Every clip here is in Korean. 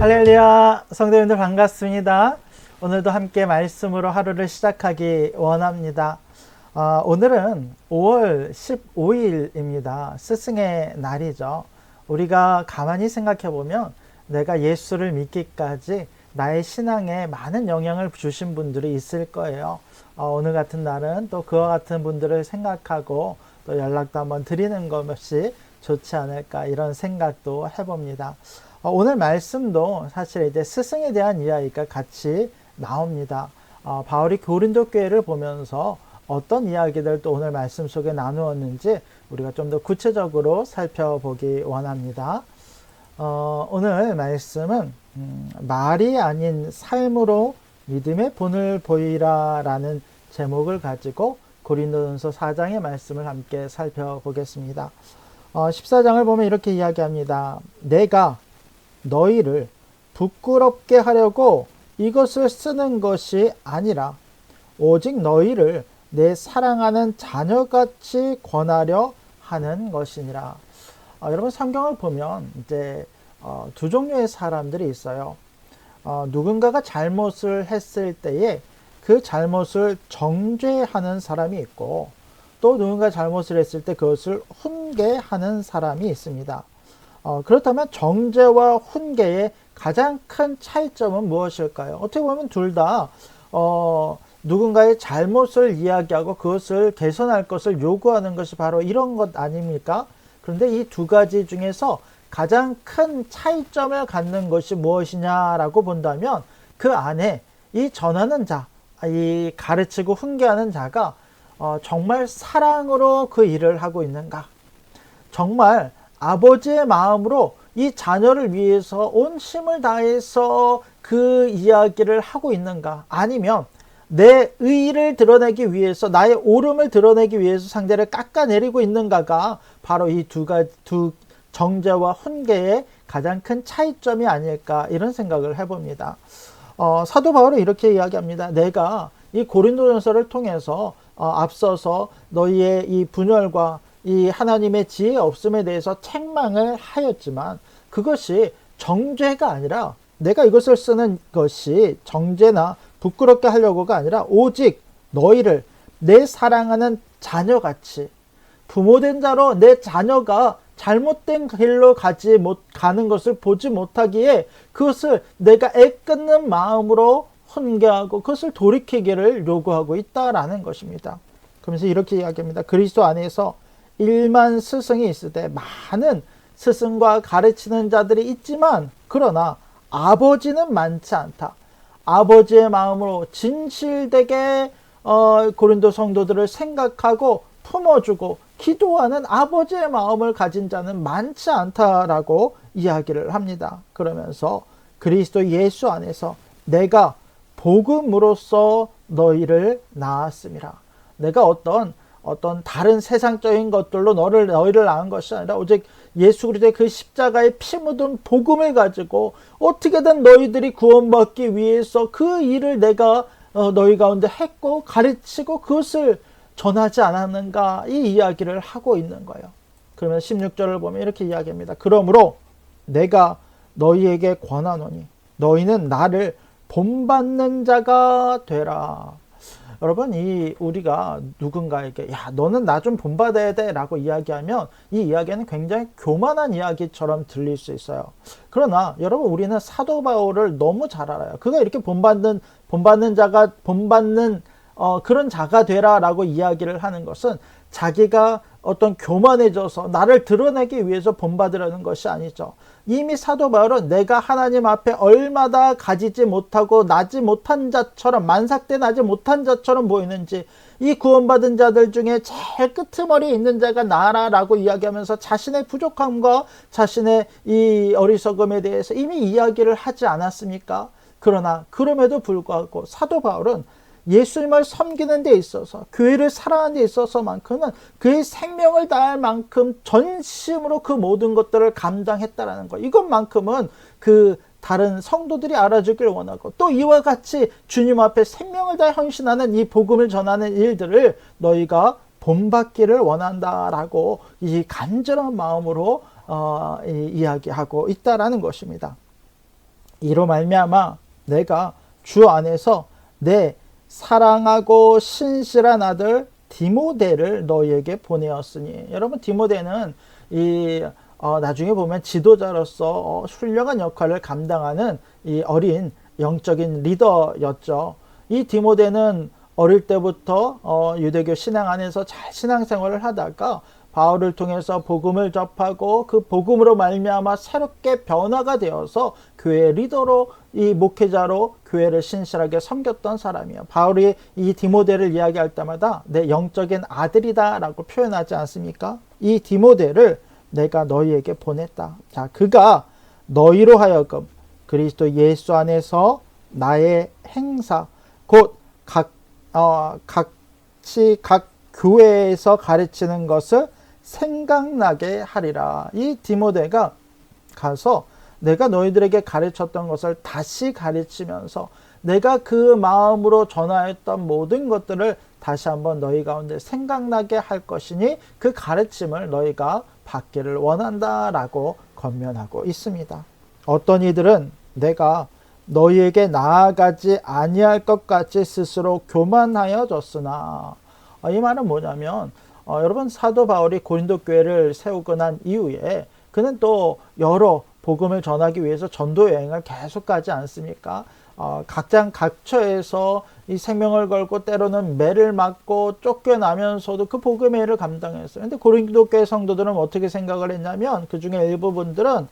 할렐루야, 성도님들 반갑습니다. 오늘도 함께 말씀으로 하루를 시작하기 원합니다. 오늘은 5월 15일입니다. 스승의 날이죠. 우리가 가만히 생각해 보면 내가 예수를 믿기까지 나의 신앙에 많은 영향을 주신 분들이 있을 거예요. 오늘 같은 날은 또 그와 같은 분들을 생각하고 또 연락도 한번 드리는 것이 좋지 않을까, 이런 생각도 해봅니다. 오늘 말씀도 사실 이제 스승에 대한 이야기가 같이 나옵니다. 바울이 고린도 교회를 보면서 어떤 이야기들 또 오늘 말씀 속에 나누었는지 우리가 좀 더 구체적으로 살펴보기 원합니다. 오늘 말씀은 말이 아닌 삶으로 믿음의 본을 보이라 라는 제목을 가지고 고린도전서 4장의 말씀을 함께 살펴보겠습니다. 14장을 보면 이렇게 이야기합니다. 내가 너희를 부끄럽게 하려고 이것을 쓰는 것이 아니라 오직 너희를 내 사랑하는 자녀같이 권하려 하는 것이니라. 여러분, 성경을 보면 이제 두 종류의 사람들이 있어요. 누군가가 잘못을 했을 때에 그 잘못을 정죄하는 사람이 있고, 또 누군가 잘못을 했을 때 그것을 훈계하는 사람이 있습니다. 그렇다면 정죄와 훈계의 가장 큰 차이점은 무엇일까요? 어떻게 보면 둘 다 누군가의 잘못을 이야기하고 그것을 개선할 것을 요구하는 것이 바로 이런 것 아닙니까? 그런데 이 두 가지 중에서 가장 큰 차이점을 갖는 것이 무엇이냐라고 본다면, 그 안에 이 전하는 자, 이 가르치고 훈계하는 자가 정말 사랑으로 그 일을 하고 있는가, 정말 아버지의 마음으로 이 자녀를 위해서 온 힘을 다해서 그 이야기를 하고 있는가, 아니면 내 의의를 드러내기 위해서, 나의 옳음을 드러내기 위해서 상대를 깎아내리고 있는가가 바로 이 두 정죄와 훈계의 가장 큰 차이점이 아닐까, 이런 생각을 해봅니다. 사도 바울은 이렇게 이야기합니다. 내가 이 고린도전서를 통해서 앞서서 너희의 이 분열과 이 하나님의 지혜 없음에 대해서 책망을 하였지만, 그것이 정죄가 아니라, 내가 이것을 쓰는 것이 정죄나 부끄럽게 하려고가 아니라 오직 너희를 내 사랑하는 자녀같이, 부모된 자로 내 자녀가 잘못된 길로 가는 것을 보지 못하기에 그것을 내가 애끓는 마음으로 훈계하고 그것을 돌이키기를 요구하고 있다라는 것입니다. 그러면서 이렇게 이야기합니다. 그리스도 안에서 1만 스승이 있을 때 많은 스승과 가르치는 자들이 있지만, 그러나 아버지는 많지 않다. 아버지의 마음으로 진실되게 고린도 성도들을 생각하고 품어주고 기도하는 아버지의 마음을 가진 자는 많지 않다라고 이야기를 합니다. 그러면서 그리스도 예수 안에서 내가 복음으로써 너희를 낳았음이라. 내가 어떤 다른 세상적인 것들로 너희를 낳은 것이 아니라 오직 예수 그리스도의 그 십자가의 피 묻은 복음을 가지고 어떻게든 너희들이 구원받기 위해서 그 일을 내가 너희 가운데 했고 가르치고 그것을 전하지 않았는가, 이 이야기를 하고 있는 거예요. 그러면 16절을 보면 이렇게 이야기합니다. 그러므로 내가 너희에게 권하노니 너희는 나를 본받는 자가 되라. 여러분, 우리가 누군가에게 야, 너는 나 좀 본받아야 돼 라고 이야기하면 이 이야기는 굉장히 교만한 이야기처럼 들릴 수 있어요. 그러나 여러분, 우리는 사도 바울을 너무 잘 알아요. 그가 이렇게 본받는 그런 자가 되라 라고 이야기를 하는 것은 자기가 어떤 교만해져서 나를 드러내기 위해서 본받으려는 것이 아니죠. 이미 사도 바울은 내가 하나님 앞에 얼마나 가지지 못하고 나지 못한 자처럼, 만삭대 나지 못한 자처럼 보이는지, 이 구원받은 자들 중에 제일 끄트머리에 있는 자가 나라라고 이야기하면서 자신의 부족함과 자신의 이 어리석음에 대해서 이미 이야기를 하지 않았습니까? 그러나 그럼에도 불구하고 사도 바울은 예수님을 섬기는 데 있어서, 교회를 사랑하는 데 있어서만큼은 그의 생명을 다할 만큼 전심으로 그 모든 것들을 감당했다라는 것, 이것만큼은 그 다른 성도들이 알아주길 원하고, 또 이와 같이 주님 앞에 생명을 다해 헌신하는 이 복음을 전하는 일들을 너희가 본받기를 원한다라고 이 간절한 마음으로 이야기하고 있다라는 것입니다. 이로 말미암아 내가 주 안에서 내 사랑하고 신실한 아들 디모데를 너희에게 보내었으니. 여러분, 디모데는 나중에 보면 지도자로서 훌륭한 역할을 감당하는 이 어린 영적인 리더였죠. 이 디모데는 어릴 때부터 유대교 신앙 안에서 잘 신앙생활을 하다가 바울을 통해서 복음을 접하고 그 복음으로 말미암아 새롭게 변화가 되어서 교회 리더로, 이 목회자로 교회를 신실하게 섬겼던 사람이에요. 바울이 이 디모데를 이야기할 때마다 내 영적인 아들이다 라고 표현하지 않습니까? 이 디모데를 내가 너희에게 보냈다. 자, 그가 너희로 하여금 그리스도 예수 안에서 나의 행사, 곧 같이 각 교회에서 가르치는 것을 생각나게 하리라. 이 디모데가 가서 내가 너희들에게 가르쳤던 것을 다시 가르치면서 내가 그 마음으로 전하였던 모든 것들을 다시 한번 너희 가운데 생각나게 할 것이니 그 가르침을 너희가 받기를 원한다라고 권면하고 있습니다. 어떤 이들은 내가 너희에게 나아가지 아니할 것 같이 스스로 교만하여졌으나, 이 말은 뭐냐면 여러분, 사도 바울이 고린도 교회를 세우고 난 이후에 그는 또 여러 복음을 전하기 위해서 전도 여행을 계속 가지 않습니까? 각장 각처에서 이 생명을 걸고 때로는 매를 맞고 쫓겨나면서도 그 복음의 일을 감당했어요. 근데 고린도 교회 성도들은 어떻게 생각을 했냐면, 그 중에 일부분들은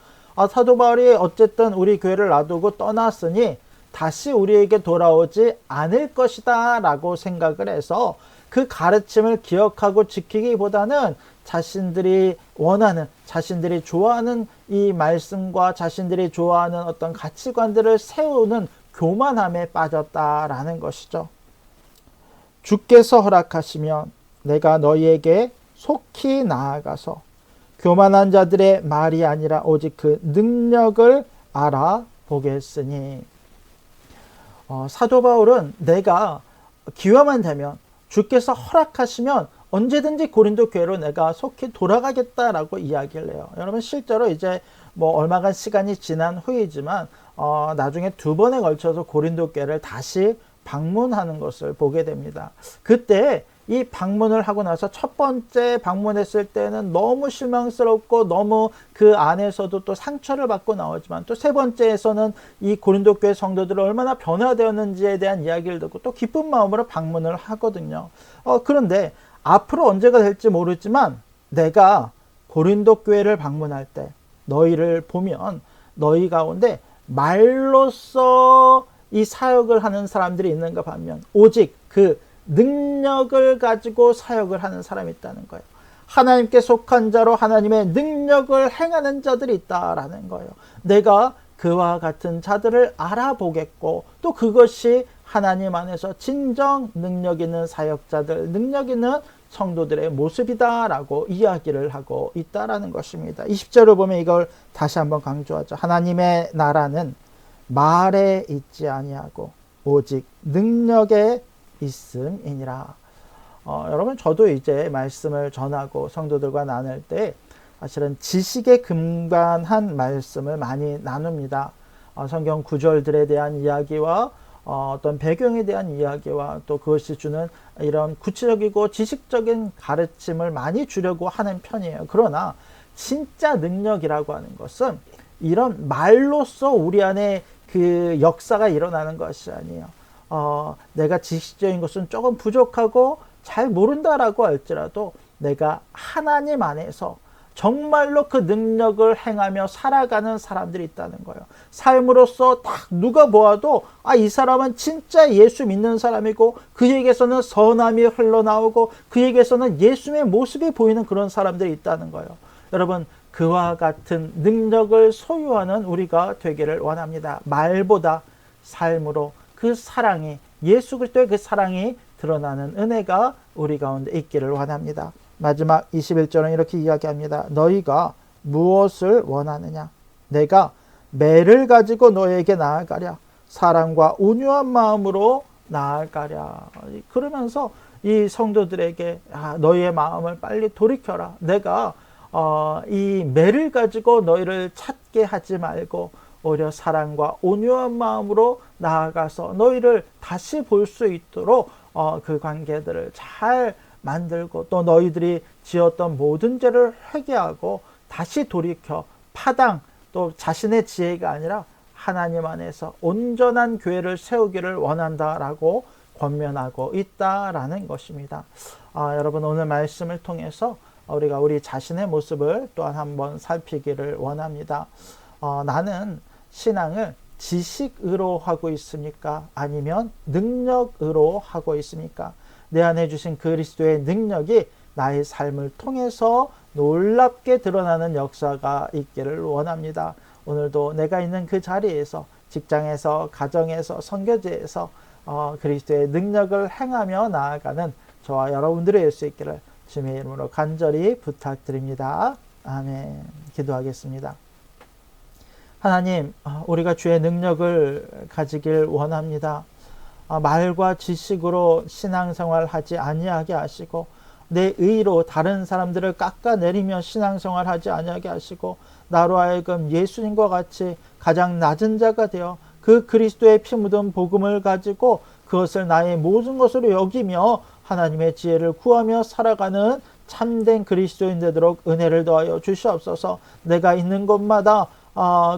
사도 바울이 어쨌든 우리 교회를 놔두고 떠났으니 다시 우리에게 돌아오지 않을 것이다 라고 생각을 해서 그 가르침을 기억하고 지키기보다는 자신들이 원하는, 자신들이 좋아하는 이 말씀과 자신들이 좋아하는 어떤 가치관들을 세우는 교만함에 빠졌다라는 것이죠. 주께서 허락하시면 내가 너희에게 속히 나아가서 교만한 자들의 말이 아니라 오직 그 능력을 알아보겠으니. 사도 바울은 내가 기회만 되면, 주께서 허락하시면 언제든지 고린도 교회로 내가 속히 돌아가겠다라고 이야기를 해요. 여러분, 실제로 이제 얼마간 시간이 지난 후이지만 나중에 2번에 걸쳐서 고린도 교회를 다시 방문하는 것을 보게 됩니다. 그때 이 방문을 하고 나서 첫 번째 방문했을 때는 너무 실망스럽고 너무 그 안에서도 또 상처를 받고 나오지만, 또 세 번째에서는 이 고린도 교회 성도들이 얼마나 변화되었는지에 대한 이야기를 듣고 또 기쁜 마음으로 방문을 하거든요. 그런데 앞으로 언제가 될지 모르지만 내가 고린도 교회를 방문할 때 너희를 보면 너희 가운데 말로써 이 사역을 하는 사람들이 있는가 반면 오직 그 능력을 가지고 사역을 하는 사람이 있다는 거예요. 하나님께 속한 자로 하나님의 능력을 행하는 자들이 있다라는 거예요. 내가 그와 같은 자들을 알아보겠고, 또 그것이 하나님 안에서 진정 능력 있는 사역자들, 능력 있는 성도들의 모습이다라고 이야기를 하고 있다라는 것입니다. 20절을 보면 이걸 다시 한번 강조하죠. 하나님의 나라는 말에 있지 아니하고 오직 능력에 있음이니라. 여러분, 저도 이제 말씀을 전하고 성도들과 나눌 때 사실은 지식에 근간한 말씀을 많이 나눕니다. 성경 구절들에 대한 이야기와 어떤 배경에 대한 이야기와 또 그것이 주는 이런 구체적이고 지식적인 가르침을 많이 주려고 하는 편이에요. 그러나 진짜 능력이라고 하는 것은 이런 말로써 우리 안에 그 역사가 일어나는 것이 아니에요. 내가 지식적인 것은 조금 부족하고 잘 모른다라고 할지라도 내가 하나님 안에서 정말로 그 능력을 행하며 살아가는 사람들이 있다는 거예요. 삶으로서 딱 누가 보아도 이 사람은 진짜 예수 믿는 사람이고, 그에게서는 선함이 흘러나오고 그에게서는 예수의 모습이 보이는 그런 사람들이 있다는 거예요. 여러분, 그와 같은 능력을 소유하는 우리가 되기를 원합니다. 말보다 삶으로 그 사랑이, 예수 그리스도의 그 사랑이 드러나는 은혜가 우리 가운데 있기를 원합니다. 마지막 21절은 이렇게 이야기합니다. 너희가 무엇을 원하느냐? 내가 매를 가지고 너에게 나아가랴. 사랑과 온유한 마음으로 나아가랴. 그러면서 이 성도들에게 너희의 마음을 빨리 돌이켜라. 내가 이 매를 가지고 너희를 찾게 하지 말고 오히려 사랑과 온유한 마음으로 나아가서 너희를 다시 볼 수 있도록 그 관계들을 잘 만들고, 또 너희들이 지었던 모든 죄를 회개하고 다시 돌이켜 파당, 또 자신의 지혜가 아니라 하나님 안에서 온전한 교회를 세우기를 원한다라고 권면하고 있다라는 것입니다. 여러분, 오늘 말씀을 통해서 우리가 우리 자신의 모습을 또한 한번 살피기를 원합니다. 나는 신앙을 지식으로 하고 있습니까? 아니면 능력으로 하고 있습니까? 내 안에 주신 그리스도의 능력이 나의 삶을 통해서 놀랍게 드러나는 역사가 있기를 원합니다. 오늘도 내가 있는 그 자리에서, 직장에서, 가정에서, 선교지에서 그리스도의 능력을 행하며 나아가는 저와 여러분들이 될 수 있기를 주님의 이름으로 간절히 부탁드립니다. 아멘. 기도하겠습니다. 하나님, 우리가 주의 능력을 가지길 원합니다. 말과 지식으로 신앙생활 하지 아니하게 하시고, 내 의로 다른 사람들을 깎아내리며 신앙생활 하지 아니하게 하시고, 나로 하여금 예수님과 같이 가장 낮은 자가 되어 그 그리스도의 피 묻은 복음을 가지고 그것을 나의 모든 것으로 여기며 하나님의 지혜를 구하며 살아가는 참된 그리스도인 되도록 은혜를 더하여 주시옵소서. 내가 있는 곳마다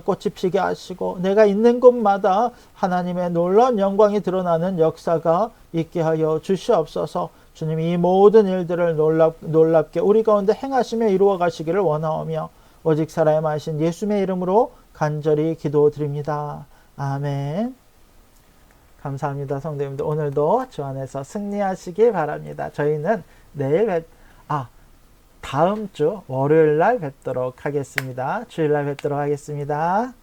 꽃이 피게 하시고, 내가 있는 곳마다 하나님의 놀라운 영광이 드러나는 역사가 있게 하여 주시옵소서. 주님이 이 모든 일들을 놀랍게 우리 가운데 행하시며 이루어 가시기를 원하오며, 오직 살아야만 하신 예수님의 이름으로 간절히 기도드립니다. 아멘. 감사합니다. 성도님들, 오늘도 주 안에서 승리하시기 바랍니다. 저희는 다음 주 월요일 날 뵙도록 하겠습니다. 주일 날 뵙도록 하겠습니다.